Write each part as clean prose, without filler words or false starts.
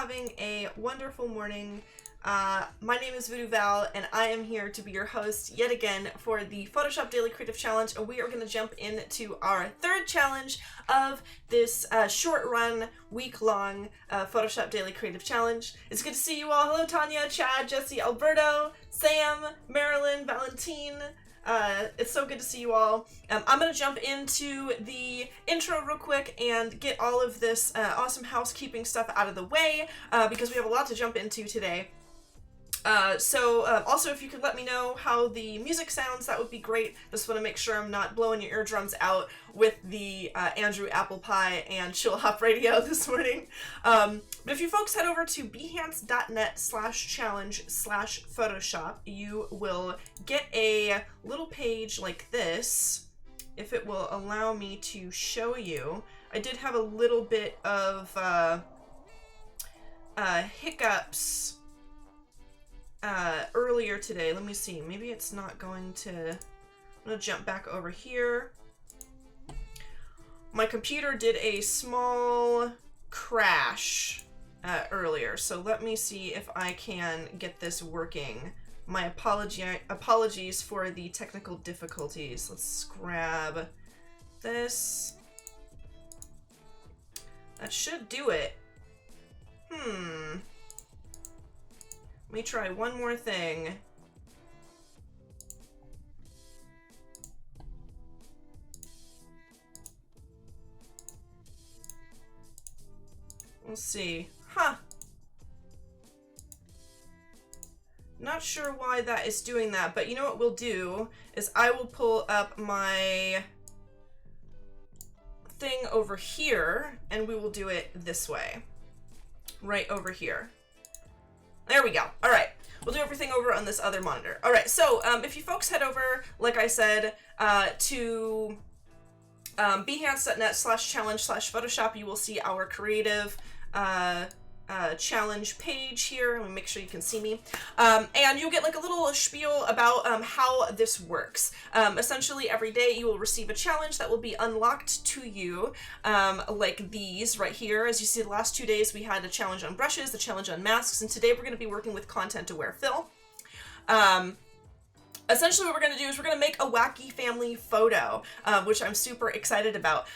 having a wonderful morning. My name is Voodoo Val, and I am here to be your host yet again for the Photoshop Daily Creative Challenge, and we are going to jump into our third challenge of this short-run, week-long Photoshop Daily Creative Challenge. It's good to see you all. Hello, Tanya, Chad, Jesse, Alberto, Sam, Marilyn, Valentine. It's so good to see you all. I'm going to jump into the intro real quick and get all of this awesome housekeeping stuff out of the way because we have a lot to jump into today. Also, if you could let me know how the music sounds, that would be great. Just want to make sure I'm not blowing your eardrums out with the Andrew Apple Pie and Chill Hop Radio this morning. But if you folks head over to behance.net/challenge/Photoshop, you will get a little page like this, if it will allow me to show you. I did have a little bit of hiccups earlier today. Let me see. Maybe it's not going to... I'm going to jump back over here. My computer did a small crash earlier, so let me see if I can get this working. My apologies for the technical difficulties. Let's grab this. That should do it. Let me try one more thing. We'll see. Not sure why that is doing that, but you know what we'll do is I will pull up my thing over here and we will do it this way. Right over here. There we go. All right. We'll do everything over on this other monitor. All right. So if you folks head over, like I said, to behance.net/challenge/Photoshop, you will see our creative challenge page here. Let me make sure you can see me. And you'll get like a little spiel about how this works. Essentially, every day you will receive a challenge that will be unlocked to you, like these right here. As you see, the last 2 days we had a challenge on brushes, the challenge on masks, and today we're going to be working with content-aware fill. Essentially what we're going to do is we're going to make a wacky family photo, which I'm super excited about.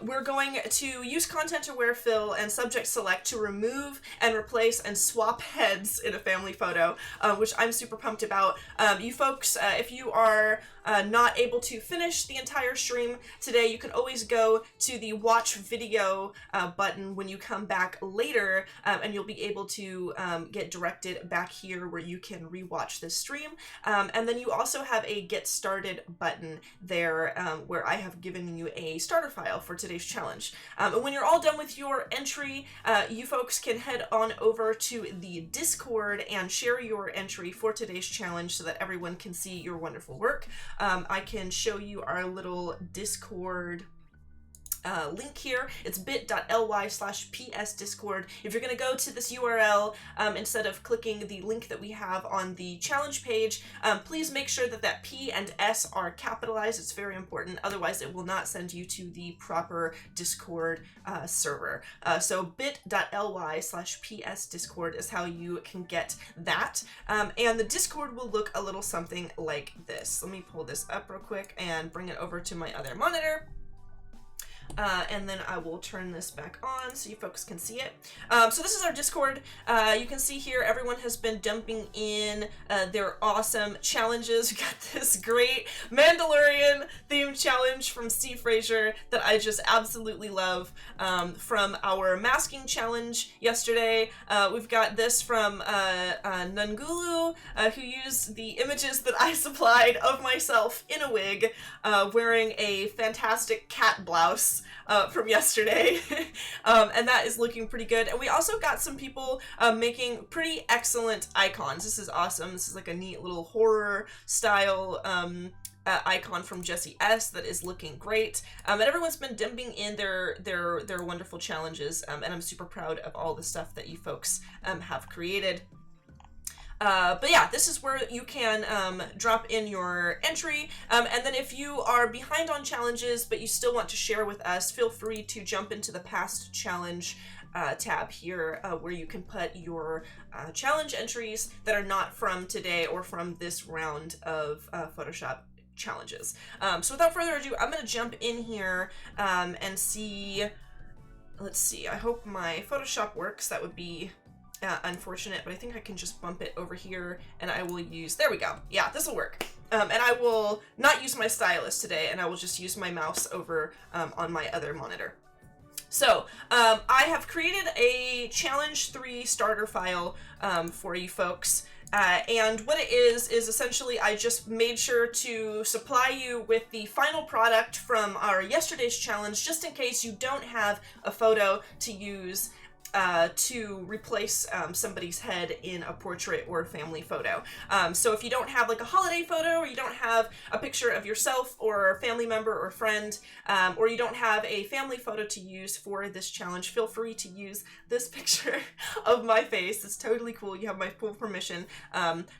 We're going to use content-aware fill and subject select to remove and replace and swap heads in a family photo, which I'm super pumped about. You folks, if you are not able to finish the entire stream today, you can always go to the watch video button when you come back later, and you'll be able to get directed back here where you can rewatch this stream. And then you also have a get started button there where I have given you a starter file for today's challenge. And when you're all done with your entry, you folks can head on over to the Discord and share your entry for today's challenge so that everyone can see your wonderful work. I can show you our little Discord link here. It's bit.ly/psdiscord. If you're going to go to this URL, instead of clicking the link that we have on the challenge page, please make sure that that P and S are capitalized. It's very important. Otherwise, it will not send you to the proper Discord server. So bit.ly/psdiscord is how you can get that. And the Discord will look a little something like this. Let me pull this up real quick and bring it over to my other monitor. And then I will turn this back on so you folks can see it. So this is our Discord. You can see here everyone has been dumping in their awesome challenges. We got this great Mandalorian themed challenge from Steve Frazier that I just absolutely love. From our masking challenge yesterday, we've got this from Nungulu, who used the images that I supplied of myself in a wig, wearing a fantastic cat blouse from yesterday. And that is looking pretty good. And we also got some people making pretty excellent icons. This is awesome. This is like a neat little horror style icon from Jesse S that is looking great. And everyone's been dumping in their wonderful challenges, and I'm super proud of all the stuff that you folks have created. But yeah, this is where you can drop in your entry. And then if you are behind on challenges, but you still want to share with us, feel free to jump into the past challenge tab here where you can put your challenge entries that are not from today or from this round of Photoshop challenges. So without further ado, I'm going to jump in here and see. Let's see, I hope my Photoshop works. That would be unfortunate, but I think I can just bump it over here and I will use, there we go. Yeah, this will work. And I will not use my stylus today, and I will just use my mouse over on my other monitor. So I have created a Challenge 3 starter file for you folks. And what it is essentially I just made sure to supply you with the final product from our yesterday's challenge, just in case you don't have a photo to use to replace somebody's head in a portrait or family photo. So if you don't have like a holiday photo, or you don't have a picture of yourself or a family member or friend, or you don't have a family photo to use for this challenge, feel free to use this picture of my face. It's totally cool. You have my full permission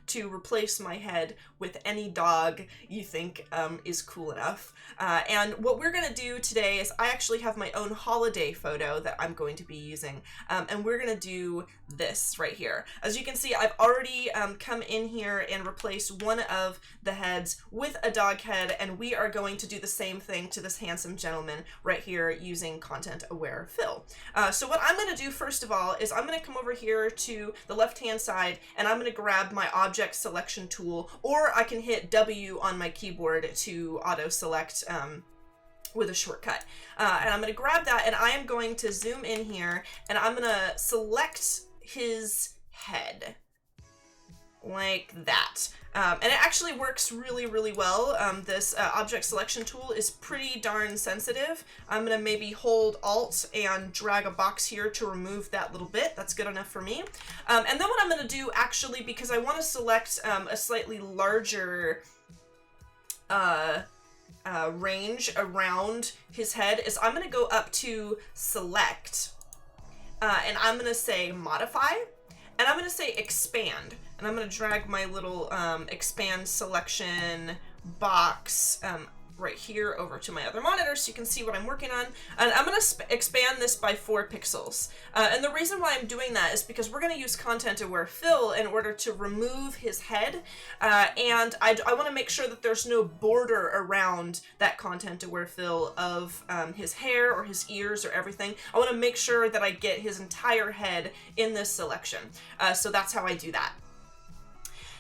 to replace my head with any dog you think is cool enough. And what we're going to do today is I actually have my own holiday photo that I'm going to be using. And we're gonna do this right here. As you can see, I've already come in here and replaced one of the heads with a dog head, and we are going to do the same thing to this handsome gentleman right here using content-aware fill. So what I'm gonna do first of all is I'm gonna come over here to the left-hand side, and I'm gonna grab my object selection tool, or I can hit W on my keyboard to auto-select with a shortcut. And I'm going to grab that, and I am going to zoom in here, and I'm going to select his head like that. And it actually works really, really well. This object selection tool is pretty darn sensitive. I'm going to maybe hold Alt and drag a box here to remove that little bit. That's good enough for me. And then what I'm going to do, actually, because I want to select a slightly larger range around his head, is I'm going to go up to select and I'm going to say modify, and I'm going to say expand, and I'm going to drag my little expand selection box right here over to my other monitor so you can see what I'm working on. And I'm going to expand this by 4 pixels. And the reason why I'm doing that is because we're going to use content-aware fill in order to remove his head. And I want to make sure that there's no border around that content-aware fill of his hair or his ears or everything. I want to make sure that I get his entire head in this selection. So that's how I do that.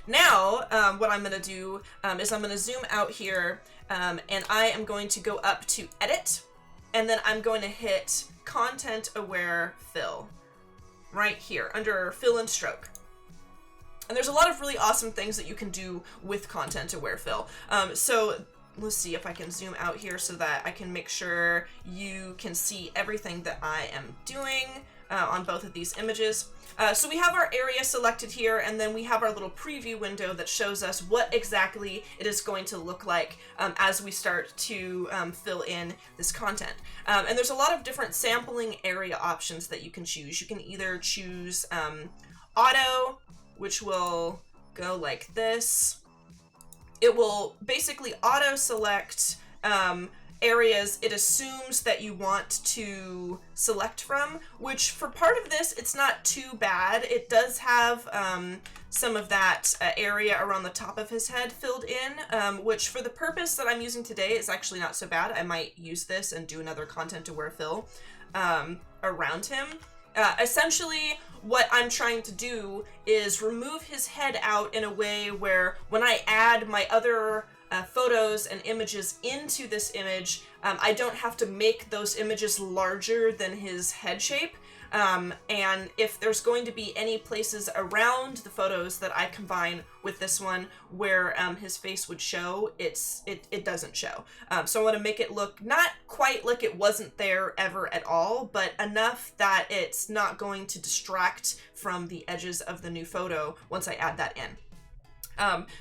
Now, what I'm going to do is I'm going to zoom out here, and I am going to go up to Edit, and then I'm going to hit Content Aware Fill right here under Fill and Stroke. And there's a lot of really awesome things that you can do with Content Aware Fill. So let's see if I can zoom out here so that I can make sure you can see everything that I am doing on both of these images. So we have our area selected here, and then we have our little preview window that shows us what exactly it is going to look like as we start to fill in this content. And there's a lot of different sampling area options that you can choose. You can either choose auto, which will go like this. It will basically auto select areas it assumes that you want to select from, which for part of this, it's not too bad. It does have some of that area around the top of his head filled in, which for the purpose that I'm using today is actually not so bad. I might use this and do another content-aware fill around him. Essentially, what I'm trying to do is remove his head out in a way where when I add my other photos and images into this image, I don't have to make those images larger than his head shape. And if there's going to be any places around the photos that I combine with this one where his face would show, it doesn't show. So I want to make it look not quite like it wasn't there ever at all, but enough that it's not going to distract from the edges of the new photo once I add that in.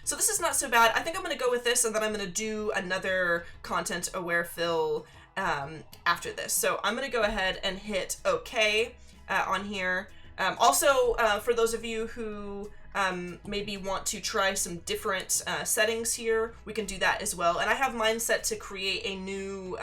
So this is not so bad. I think I'm going to go with this, and then I'm going to do another content-aware fill after this. So I'm going to go ahead and hit OK on here. Also, for those of you who maybe want to try some different settings here, we can do that as well. And I have mine set to create a new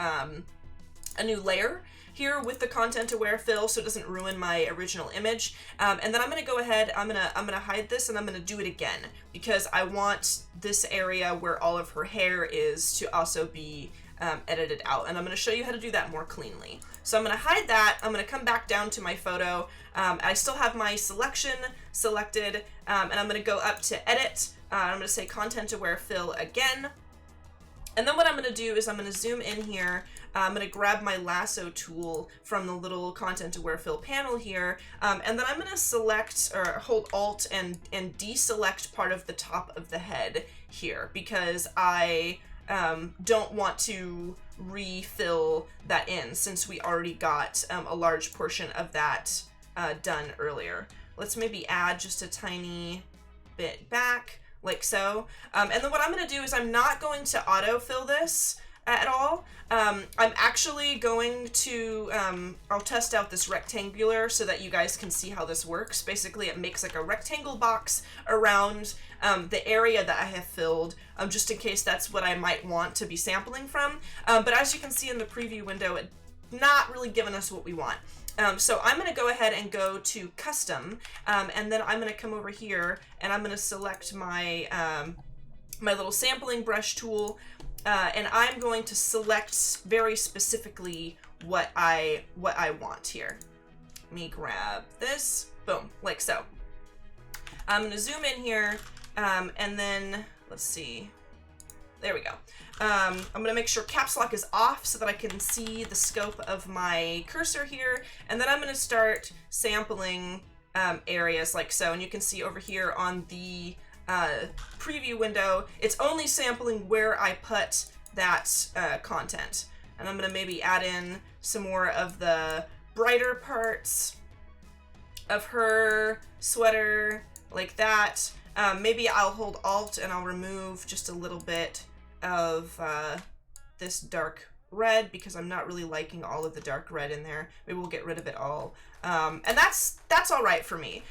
layer here with the content aware fill so it doesn't ruin my original image. And then I'm going to go ahead, I'm going to hide this and I'm going to do it again because I want this area where all of her hair is to also be edited out. And I'm going to show you how to do that more cleanly. So I'm going to hide that. I'm going to come back down to my photo. I still have my selection selected, and I'm going to go up to edit. I'm going to say content aware fill again. And then what I'm going to do is I'm going to zoom in here. I'm going to grab my lasso tool from the little content aware fill panel here. And then I'm going to select or hold Alt and deselect part of the top of the head here because I don't want to refill that in since we already got a large portion of that done earlier. Let's maybe add just a tiny bit back like so. And then what I'm going to do is I'm not going to autofill this at all. I'm actually going to, I'll test out this rectangular so that you guys can see how this works. Basically, it makes like a rectangle box around the area that I have filled, just in case that's what I might want to be sampling from. But as you can see in the preview window, it's not really giving us what we want. So I'm going to go ahead and go to custom, and then I'm going to come over here and I'm going to select my my little sampling brush tool, and I'm going to select very specifically what I want here. Let me grab this, boom, like so. I'm going to zoom in here, and then let's see. There we go. I'm going to make sure caps lock is off so that I can see the scope of my cursor here. And then I'm going to start sampling areas like so. And you can see over here on the preview window, it's only sampling where I put that content. And I'm going to maybe add in some more of the brighter parts of her sweater like that. Maybe I'll hold Alt and I'll remove just a little bit of this dark red because I'm not really liking all of the dark red in there. Maybe we'll get rid of it all. And that's all right for me.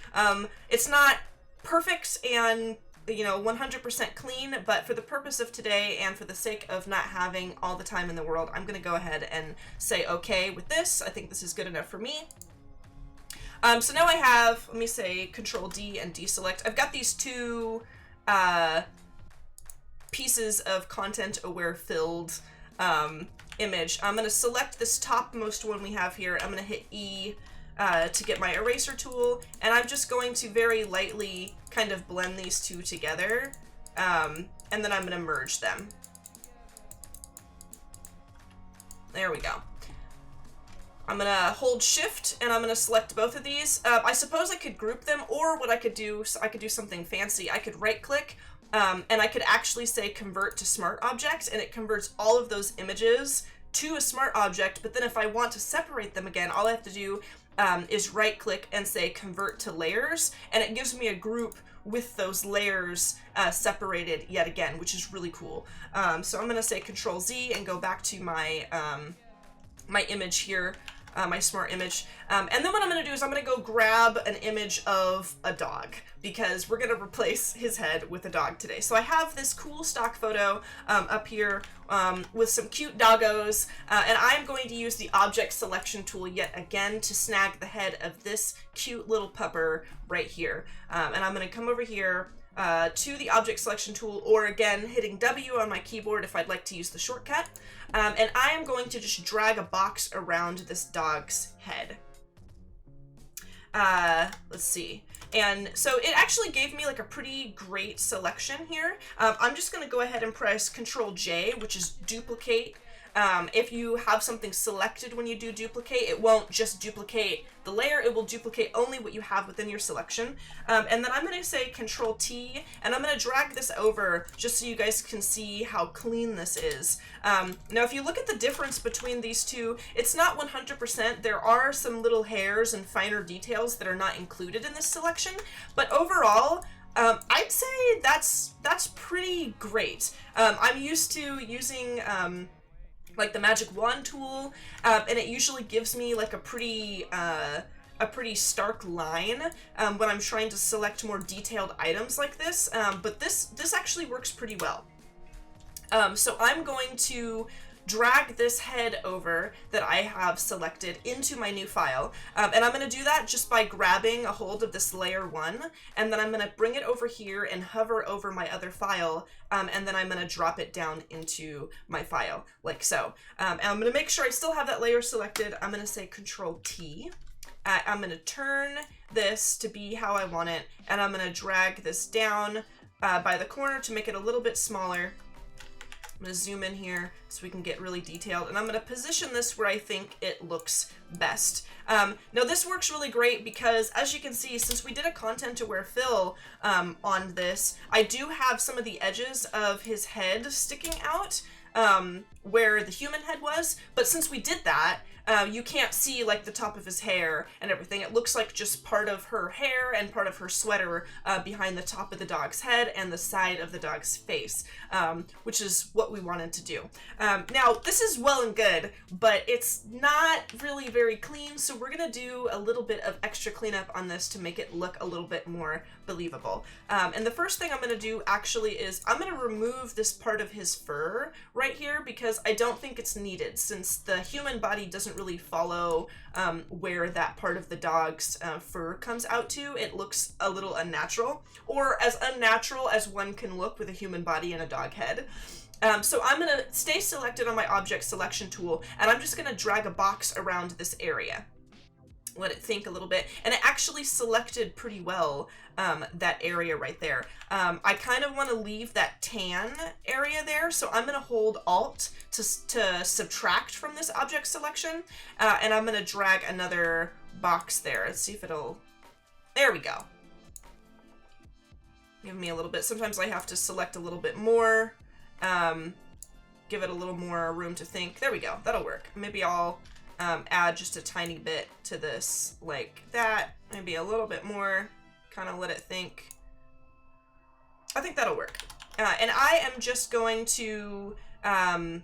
It's not perfect and 100% clean, but for the purpose of today and for the sake of not having all the time in the world, I'm gonna go ahead and say okay with this. I think this is good enough for me. So now I have, let me say Control D and deselect. I've got these two pieces of content aware filled image. I'm going to select this topmost one we have here. I'm going to hit E to get my eraser tool, and I'm just going to very lightly kind of blend these two together, and then I'm going to merge them. There we go. I'm going to hold shift and I'm going to select both of these. I suppose I could group them, or what I could do, I could do something fancy. I could right click and I could actually say convert to smart object, and it converts all of those images to a smart object. But then if I want to separate them again, all I have to do is right click and say convert to layers, and it gives me a group with those layers separated yet again, which is really cool. So I'm going to say Control Z and go back to my my image here, my smart image. And then what I'm going to do is I'm going to go grab an image of a dog, because we're going to replace his head with a dog today. So I have this cool stock photo up here with some cute doggos, and I'm going to use the object selection tool yet again to snag the head of this cute little pupper right here. And I'm going to come over here to the object selection tool, or again hitting W on my keyboard if I'd like to use the shortcut, and I am going to just drag a box around this dog's head. Let's see. And so it actually gave me like a pretty great selection here. I'm just going to go ahead and press Control J, which is duplicate. If you have something selected when you do duplicate, it won't just duplicate the layer, it will duplicate only what you have within your selection. And then I'm going to say Control T, and I'm going to drag this over just so you guys can see how clean this is. Now, if you look at the difference between these two, it's not 100%. There are some little hairs and finer details that are not included in this selection, but overall, I'd say that's pretty great. I'm used to using like the magic wand tool, and it usually gives me like a pretty stark line when I'm trying to select more detailed items like this, but this actually works pretty well. So I'm going to drag this head over that I have selected into my new file. And I'm going to do that just by grabbing a hold of this layer 1, and then I'm going to bring it over here and hover over my other file, and then I'm going to drop it down into my file, like so. And I'm going to make sure I still have that layer selected. I'm going to say Control T. I'm going to turn this to be how I want it, and I'm going to drag this down by the corner to make it a little bit smaller. I'm going to zoom in here so we can get really detailed, and I'm going to position this where I think it looks best. Now this works really great because, as you can see, since we did a content aware fill on this, I do have some of the edges of his head sticking out where the human head was, but since we did that, you can't see like the top of his hair and everything. It looks like just part of her hair and part of her sweater behind the top of the dog's head and the side of the dog's face, which is what we wanted to do. Now, this is well and good, but it's not really very clean, so we're gonna do a little bit of extra cleanup on this to make it look a little bit more believable. And the first thing I'm gonna do actually is I'm gonna remove this part of his fur right here because I don't think it's needed, since the human body doesn't really follow where that part of the dog's fur comes out to. It looks a little unnatural, or as unnatural as one can look with a human body and a dog head. So I'm going to stay selected on my object selection tool, and I'm just going to drag a box around this area. Let it think a little bit, and it actually selected pretty well that area right there. I kind of want to leave that tan area there, so I'm going to hold Alt to subtract from this object selection, and I'm going to drag another box there. Let's see if it'll... There we go. Give me a little bit. Sometimes I have to select a little bit more, give it a little more room to think. There we go. That'll work. Maybe I'll add just a tiny bit to this, like that. Maybe a little bit more. Kind of let it think. I think that'll work. And I am just going to, I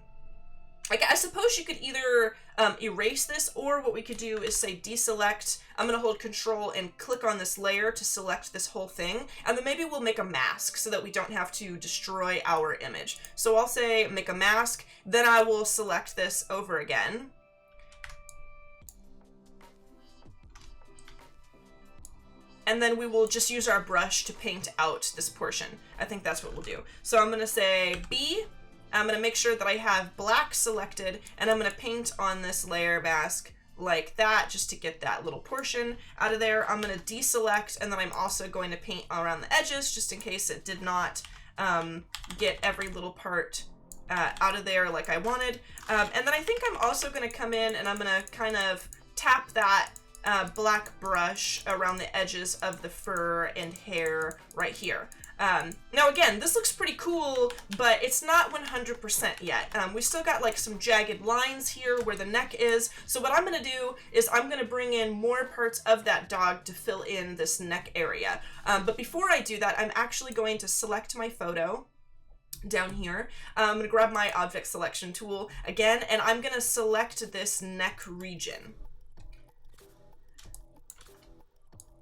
suppose you could either erase this, or what we could do is say deselect. I'm going to hold Control and click on this layer to select this whole thing, and then maybe we'll make a mask so that we don't have to destroy our image. So I'll say make a mask, then I will select this over again. And then we will just use our brush to paint out this portion. I think that's what we'll do. So I'm going to say B. I'm going to make sure that I have black selected, and I'm going to paint on this layer mask like that, just to get that little portion out of there. I'm going to deselect, and then I'm also going to paint around the edges, just in case it did not get every little part out of there like I wanted. And then I think I'm also going to come in, and I'm going to kind of tap that black brush around the edges of the fur and hair right here. Now again, this looks pretty cool, but it's not 100% yet. We still got like some jagged lines here where the neck is. So what I'm going to do is I'm going to bring in more parts of that dog to fill in this neck area. But before I do that, I'm actually going to select my photo down here. I'm going to grab my object selection tool again, and I'm going to select this neck region.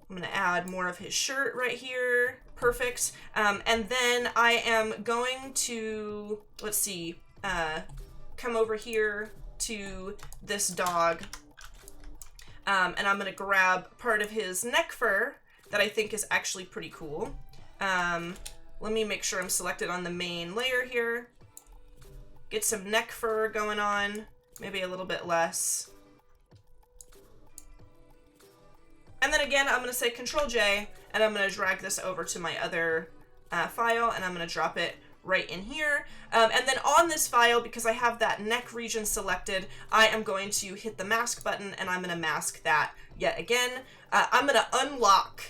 I'm going to add more of his shirt right here. Perfect. And then I am going to, let's see, come over here to this dog. And I'm going to grab part of his neck fur that I think is actually pretty cool. Let me make sure I'm selected on the main layer here. Get some neck fur going on, maybe a little bit less. And then again, I'm going to say Control J, and I'm going to drag this over to my other file, and I'm going to drop it right in here. And then on this file, because I have that neck region selected, I am going to hit the mask button, and I'm going to mask that yet again. I'm going to unlock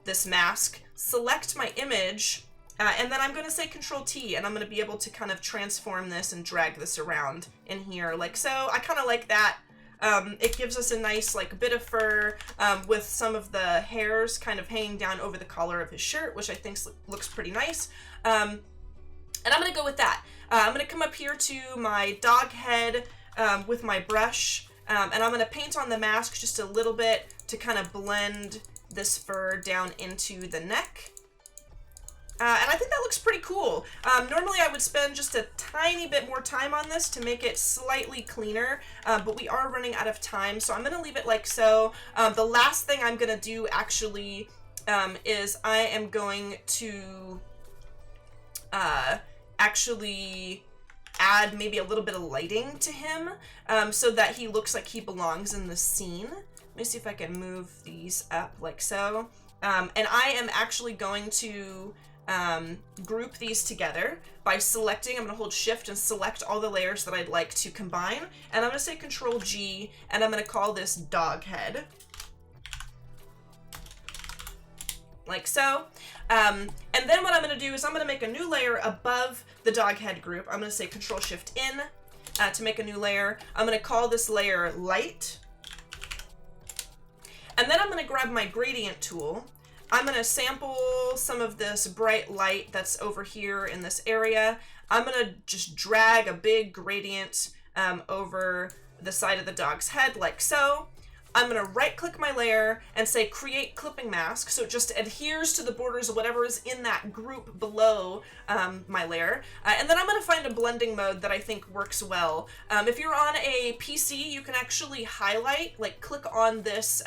this mask, select my image, and then I'm going to say Control T, and I'm going to be able to kind of transform this and drag this around in here like so. I kind of like that. It gives us a nice like bit of fur with some of the hairs kind of hanging down over the collar of his shirt, which I think looks pretty nice. And I'm going to go with that. I'm going to come up here to my dog head with my brush, and I'm going to paint on the mask just a little bit to kind of blend this fur down into the neck. And I think that looks pretty cool. Normally I would spend just a tiny bit more time on this to make it slightly cleaner, but we are running out of time, so I'm going to leave it like so. The last thing I'm going to do actually is I am going to actually add maybe a little bit of lighting to him so that he looks like he belongs in the scene. Let me see if I can move these up like so. And I am actually going to group these together by selecting. I'm going to hold shift and select all the layers that I'd like to combine, and I'm going to say Control G, and I'm going to call this dog head like so. And then what I'm going to do is I'm going to make a new layer above the dog head group. I'm going to say Control Shift in to make a new layer. I'm going to call this layer light, and then I'm going to grab my gradient tool. I'm going to sample some of this bright light that's over here in this area. I'm going to just drag a big gradient over the side of the dog's head like so. I'm going to right click my layer and say create clipping mask, so it just adheres to the borders of whatever is in that group below my layer. And then I'm going to find a blending mode that I think works well. If you're on a PC, you can actually highlight, like click on this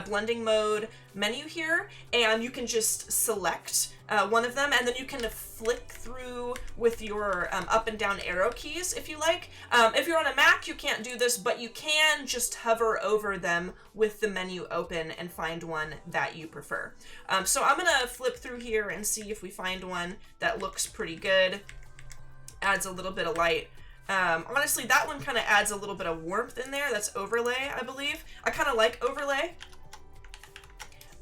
blending mode menu here, and you can just select one of them, and then you can flick through with your up and down arrow keys if you like. If you're on a Mac, you can't do this, but you can just hover over them with the menu open and find one that you prefer. So I'm gonna flip through here and see if we find one that looks pretty good, adds a little bit of light. Honestly, that one kind of adds a little bit of warmth in there. That's overlay, I believe. I kind of like overlay.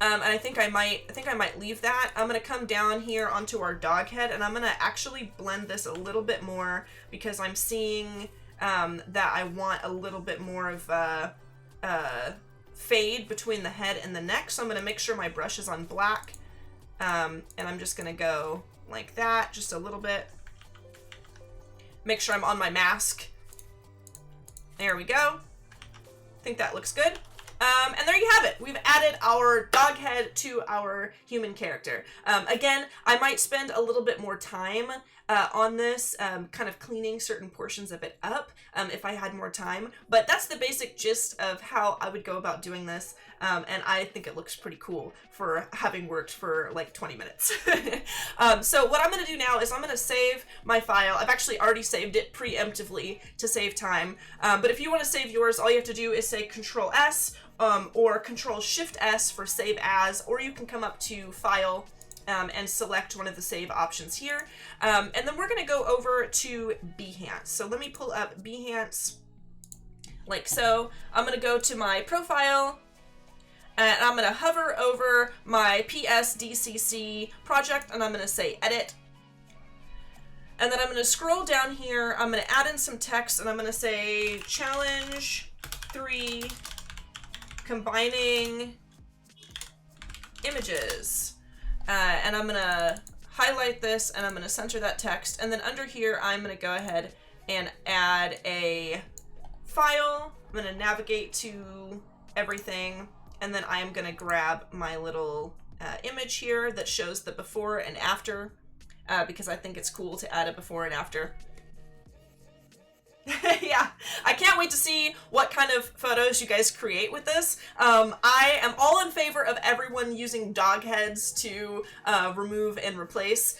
And I think I might leave that. I'm gonna come down here onto our dog head, and I'm gonna actually blend this a little bit more because I'm seeing that I want a little bit more of a fade between the head and the neck. So I'm gonna make sure my brush is on black, and I'm just gonna go like that, just a little bit. Make sure I'm on my mask. There we go. I think that looks good. And there you have it. We've added our dog head to our human character. Again, I might spend a little bit more time on this, kind of cleaning certain portions of it up if I had more time. But that's the basic gist of how I would go about doing this. And I think it looks pretty cool for having worked for like 20 minutes. So what I'm going to do now is I'm going to save my file. I've actually already saved it preemptively to save time. But if you want to save yours, all you have to do is say Control S or Control Shift S for save as, or you can come up to File and select one of the save options here. And then we're going to go over to Behance. So let me pull up Behance like so. I'm going to go to my profile, and I'm going to hover over my PSDCC project, and I'm going to say Edit. And then I'm going to scroll down here. I'm going to add in some text, and I'm going to say Challenge 3 Combining Images. And I'm going to highlight this, and I'm going to center that text. And then under here, I'm going to go ahead and add a file. I'm going to navigate to everything. And then I am going to grab my little image here that shows the before and after, because I think it's cool to add a before and after. Yeah, I can't wait to see what kind of photos you guys create with this. I am all in favor of everyone using dog heads to remove and replace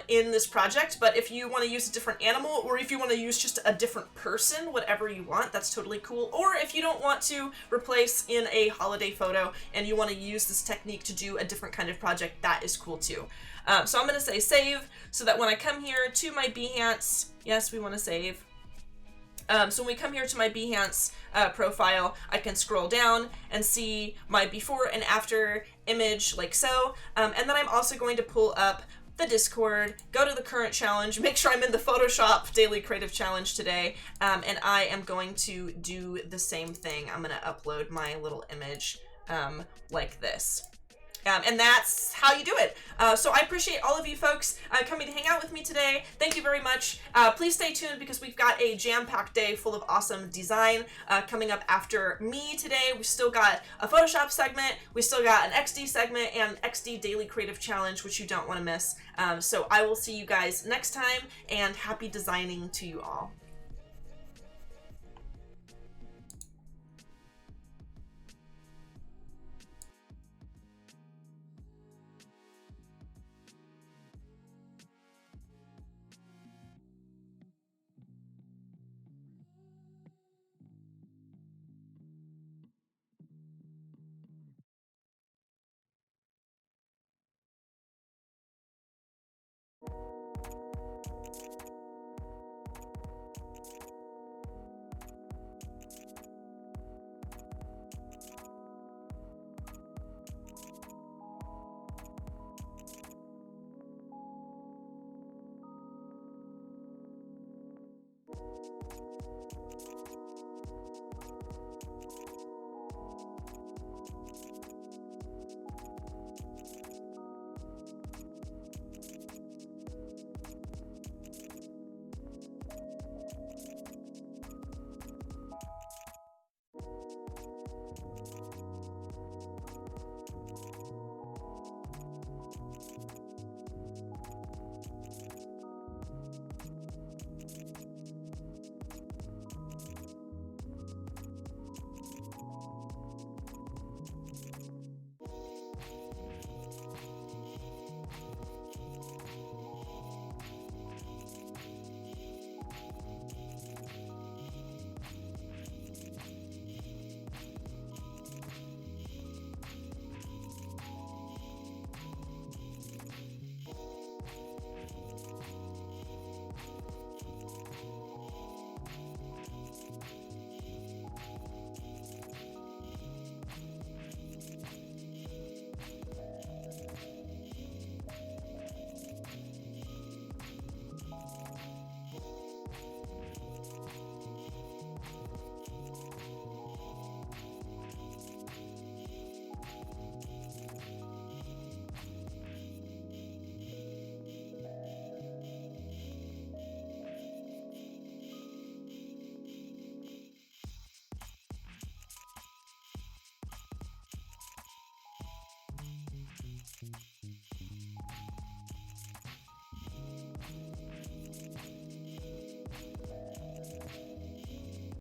in this project, but if you want to use a different animal, or if you want to use just a different person, whatever you want, that's totally cool. Or if you don't want to replace in a holiday photo and you want to use this technique to do a different kind of project, that is cool too. So I'm going to say save, so that when I come here to my Behance, yes, we want to save. So when we come here to my Behance profile, I can scroll down and see my before and after image like so. And then I'm also going to pull up the Discord, go to the current challenge, make sure I'm in the Photoshop Daily Creative Challenge today, and I am going to do the same thing. I'm going to upload my little image like this. And that's how you do it. So I appreciate all of you folks coming to hang out with me today. Thank you very much. Please stay tuned because we've got a jam-packed day full of awesome design coming up after me today. We've still got a Photoshop segment, we still got an XD segment, and XD Daily Creative Challenge, which you don't want to miss. So I will see you guys next time, and happy designing to you all.